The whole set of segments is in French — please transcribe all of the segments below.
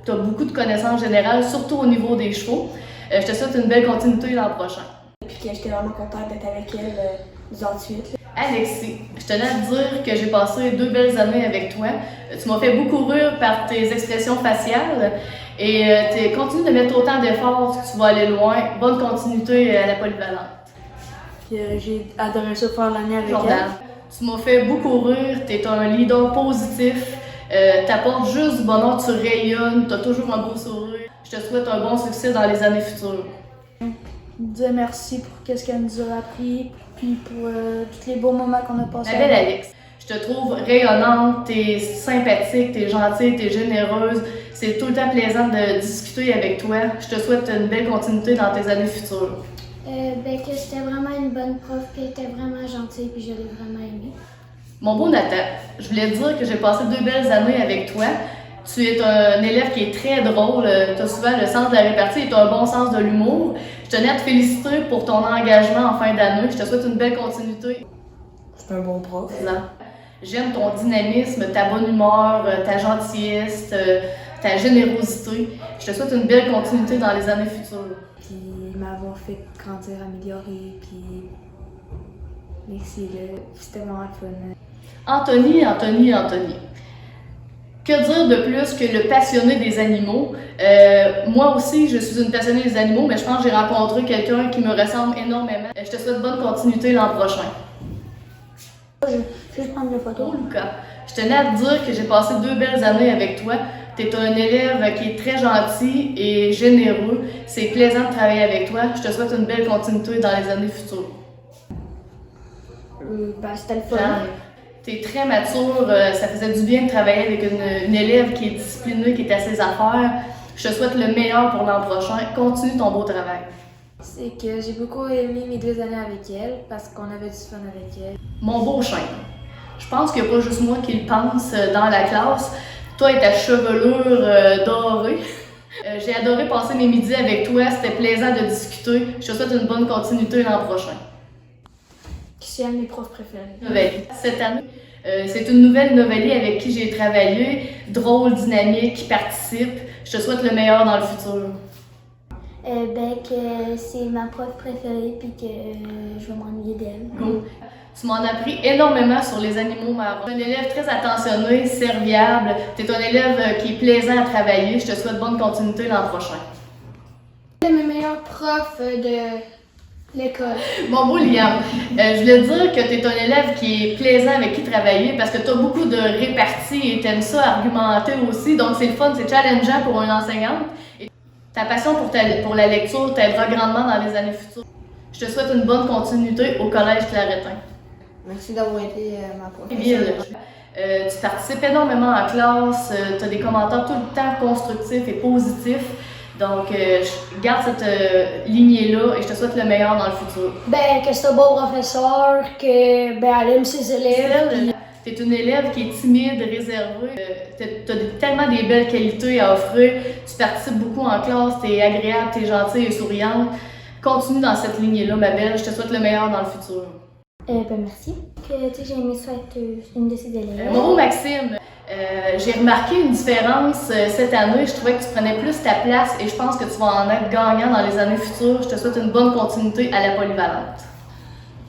tu as beaucoup de connaissances générales, surtout au niveau des chevaux. Je te souhaite une belle continuité l'an prochain. Puis que j'étais vraiment contente d'être avec elle disons de suite. Alexis, je tenais à te dire que j'ai passé 2 belles années avec toi. Tu m'as fait beaucoup rire par tes expressions faciales et continue de mettre autant d'efforts, tu vas aller loin. Bonne continuité à la polyvalente. J'ai adoré ça faire l'année avec Jordan, tu m'as fait beaucoup rire, tu es un leader positif, tu apportes juste du bonheur, tu rayonnes, tu as toujours un beau sourire. Je te souhaite un bon succès dans les années futures. Dire merci pour ce qu'elle nous a appris, puis pour tous les beaux moments qu'on a passés. Ma belle Alex, je te trouve rayonnante, t'es sympathique, t'es gentille, t'es généreuse. C'est tout le temps plaisant de discuter avec toi. Je te souhaite une belle continuité dans tes années futures. Que c'était vraiment une bonne prof, puis elle était vraiment gentille, puis je l'ai vraiment aimée. Mon beau Nathan, je voulais te dire que j'ai passé 2 belles années avec toi. Tu es un élève qui est très drôle, tu as souvent le sens de la répartie et tu as un bon sens de l'humour. Je tenais à te féliciter pour ton engagement en fin d'année. Je te souhaite une belle continuité. C'est un bon prof. J'aime ton dynamisme, ta bonne humeur, ta gentillesse, ta générosité. Je te souhaite une belle continuité dans les années futures. Puis m'avoir fait grandir, améliorer, puis merci, c'était vraiment fun. Anthony. Que dire de plus que le passionné des animaux? Moi aussi, je suis une passionnée des animaux, mais je pense que j'ai rencontré quelqu'un qui me ressemble énormément. Je te souhaite bonne continuité l'an prochain. Je vais prendre une photo. Lucas, je tenais à te dire que j'ai passé 2 belles années avec toi. Tu es un élève qui est très gentil et généreux. C'est plaisant de travailler avec toi. Je te souhaite une belle continuité dans les années futures. C'était le fun. Tu es très mature, ça faisait du bien de travailler avec une élève qui est disciplinée, qui est à ses affaires. Je te souhaite le meilleur pour l'an prochain. Continue ton beau travail. C'est que j'ai beaucoup aimé mes 2 années avec elle parce qu'on avait du fun avec elle. Mon beau chien, je pense qu'il n'y a pas juste moi qui le pense dans la classe. Toi et ta chevelure dorée. J'ai adoré passer mes midis avec toi, c'était plaisant de discuter. Je te souhaite une bonne continuité l'an prochain. Qui sont mes profs préférés? Cette année, c'est une nouvelle novellie avec qui j'ai travaillé, drôle, dynamique, qui participe. Je te souhaite le meilleur dans le futur. Que c'est ma prof préférée, puis que je vais m'ennuyer d'elle. Cool. Tu m'en as appris énormément sur les animaux marins. Tu es un élève très attentionné, serviable. Tu es un élève qui est plaisant à travailler. Je te souhaite bonne continuité l'an prochain. C'est mes meilleurs profs de l'école. Mon beau Liam, je voulais te dire que tu es un élève qui est plaisant avec qui travailler parce que tu as beaucoup de réparties et tu aimes ça argumenter aussi. Donc c'est le fun, c'est challengeant pour une enseignante. Et ta passion pour la lecture t'aidera grandement dans les années futures. Je te souhaite une bonne continuité au Collège Claretin. Merci d'avoir été ma prof. Emile, tu participes énormément en classe, tu as des commentaires tout le temps constructifs et positifs. Donc, je garde cette lignée-là et je te souhaite le meilleur dans le futur. Que c'est un bon professeur, que elle aime ses élèves. Tu es une élève qui est timide, réservée. Tu as tellement des belles qualités à offrir. Tu participes beaucoup en classe, tu es agréable, tu es gentille et souriante. Continue dans cette lignée-là, ma belle. Je te souhaite le meilleur dans le futur. Merci. J'ai aimé ça être une de ces élèves. Mon beau Maxime, j'ai remarqué une différence cette année. Je trouvais que tu prenais plus ta place et je pense que tu vas en être gagnant dans les années futures. Je te souhaite une bonne continuité à la polyvalente.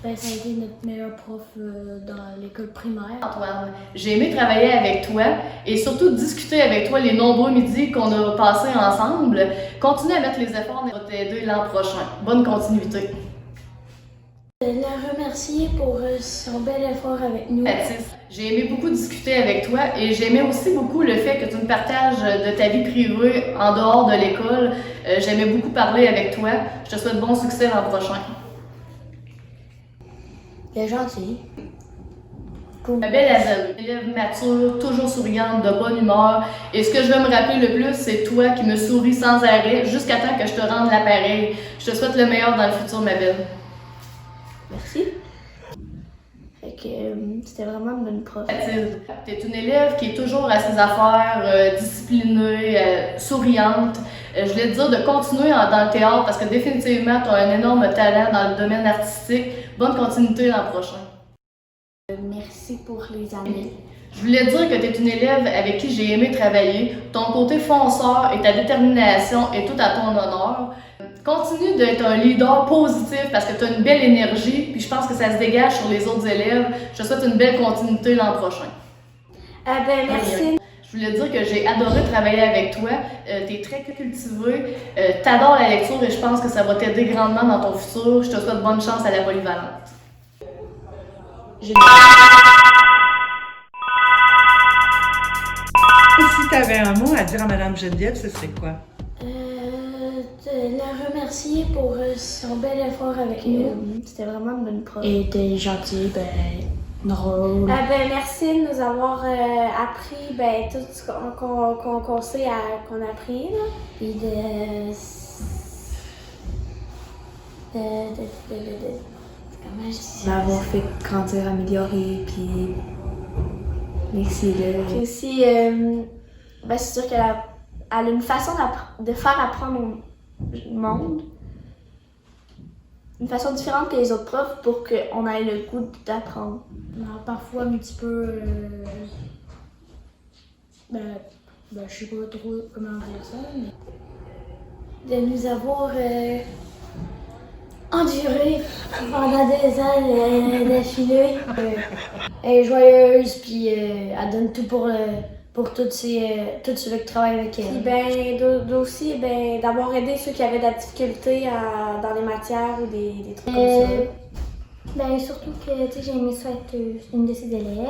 Ça a été notre meilleur prof dans l'école primaire. Antoine, j'ai aimé travailler avec toi et surtout discuter avec toi les nombreux midis qu'on a passés ensemble. Continue à mettre les efforts pour t'aider l'an prochain. Bonne continuité. La remercier pour son bel effort avec nous. Baptiste, j'ai aimé beaucoup discuter avec toi et j'aimais aussi beaucoup le fait que tu me partages de ta vie privée en dehors de l'école. J'aimais beaucoup parler avec toi. Je te souhaite bon succès l'an prochain. Elle est gentille. Cool. Ma belle Azalee, élève mature, toujours souriante, de bonne humeur. Et ce que je veux me rappeler le plus, c'est toi qui me souris sans arrêt jusqu'à temps que je te rende l'appareil. Je te souhaite le meilleur dans le futur, ma belle. Merci. C'était vraiment une bonne prof. Tu es une élève qui est toujours à ses affaires, disciplinée, souriante. Je voulais te dire de continuer dans le théâtre parce que définitivement, tu as un énorme talent dans le domaine artistique. Bonne continuité l'an prochain. Merci pour les années. Je voulais dire que tu es une élève avec qui j'ai aimé travailler. Ton côté fonceur et ta détermination est tout à ton honneur. Continue d'être un leader positif parce que tu as une belle énergie, puis je pense que ça se dégage sur les autres élèves. Je te souhaite une belle continuité l'an prochain. Merci. Je voulais dire que j'ai adoré travailler avec toi. Tu es très cultivé, tu adores la lecture et je pense que ça va t'aider grandement dans ton futur. Je te souhaite bonne chance à la polyvalente. Si tu avais un mot à dire à Madame Geneviève, ce serait quoi? De la remercier pour son bel effort avec nous. C'était vraiment une bonne prof. Et t'es gentil, drôle. Merci de nous avoir appris tout ce qu'on sait qu'on a appris. Là. Puis comment je dis? M'avoir fait grandir, améliorer, puis merci là. Puis aussi, c'est sûr qu'elle a une façon de faire apprendre au monde. Une façon différente que les autres profs pour qu'on ait le goût d'apprendre. Parfois un petit peu. Je sais pas trop comment dire ça, mais. De nous avoir enduré pendant des années d'affilée. Elle est joyeuse, puis elle donne tout pour tous ceux qui travaillent avec elle. Puis aussi d'avoir aidé ceux qui avaient de la difficulté dans les matières ou des trucs comme ça. Surtout que j'ai aimé ça être une de ses élèves,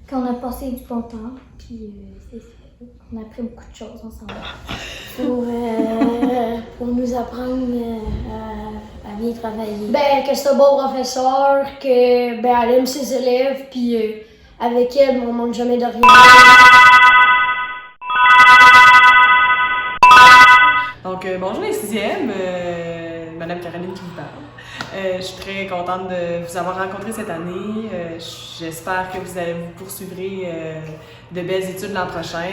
qu'on a passé du bon temps, puis on a appris beaucoup de choses ensemble. Pour nous apprendre à bien travailler. Que c'est un bon professeur, que elle aime ses élèves, puis avec elle, on ne manque jamais de rien. Donc, bonjour les sixièmes, Madame Caroline qui vous parle. Je suis très contente de vous avoir rencontré cette année. J'espère que vous allez vous poursuivrez de belles études l'an prochain.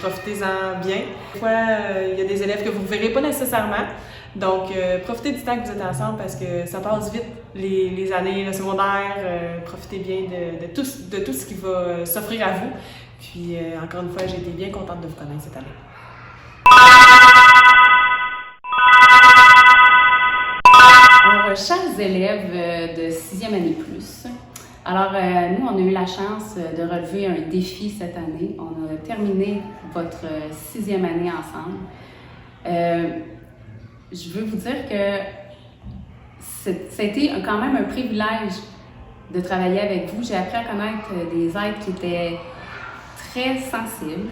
Profitez-en bien. Des fois, il y a des élèves que vous ne verrez pas nécessairement. Donc, profitez du temps que vous êtes ensemble parce que ça passe vite, les années, le secondaire. Profitez bien de tout ce qui va s'offrir à vous. Puis, encore une fois, j'ai été bien contente de vous connaître cette année. Alors, chers élèves de 6e année plus, alors nous, on a eu la chance de relever un défi cette année. On a terminé votre 6e année ensemble. Je veux vous dire que c'était quand même un privilège de travailler avec vous. J'ai appris à connaître des êtres qui étaient très sensibles,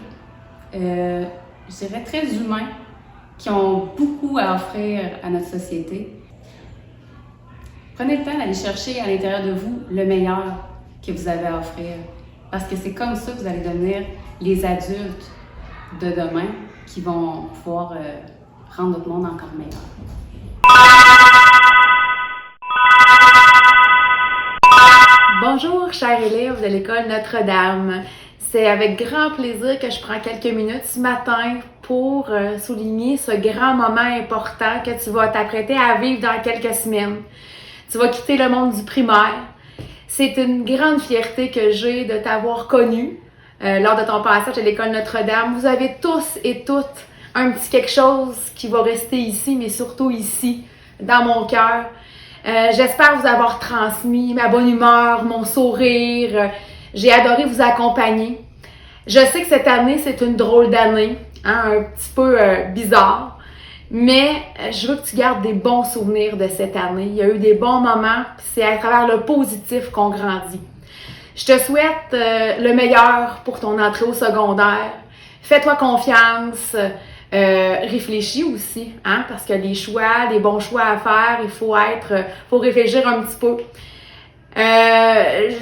je dirais très humains, qui ont beaucoup à offrir à notre société. Prenez le temps d'aller chercher à l'intérieur de vous le meilleur que vous avez à offrir, parce que c'est comme ça que vous allez devenir les adultes de demain qui vont pouvoir rendre notre monde encore meilleur. Bonjour, chers élèves de l'école Notre-Dame. C'est avec grand plaisir que je prends quelques minutes ce matin pour souligner ce grand moment important que tu vas t'apprêter à vivre dans quelques semaines. Tu vas quitter le monde du primaire. C'est une grande fierté que j'ai de t'avoir connu lors de ton passage à l'école Notre-Dame. Vous avez tous et toutes un petit quelque chose qui va rester ici, mais surtout ici, dans mon cœur. J'espère vous avoir transmis ma bonne humeur, mon sourire. J'ai adoré vous accompagner. Je sais que cette année, c'est une drôle d'année, un petit peu bizarre, mais je veux que tu gardes des bons souvenirs de cette année. Il y a eu des bons moments, puis c'est à travers le positif qu'on grandit. Je te souhaite le meilleur pour ton entrée au secondaire. Fais-toi confiance. Réfléchis aussi, parce que les bons choix à faire, il faut réfléchir un petit peu.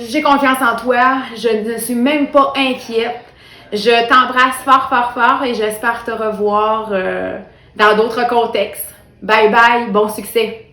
J'ai confiance en toi, je ne suis même pas inquiète. Je t'embrasse fort, fort, fort et j'espère te revoir dans d'autres contextes. Bye bye, bon succès!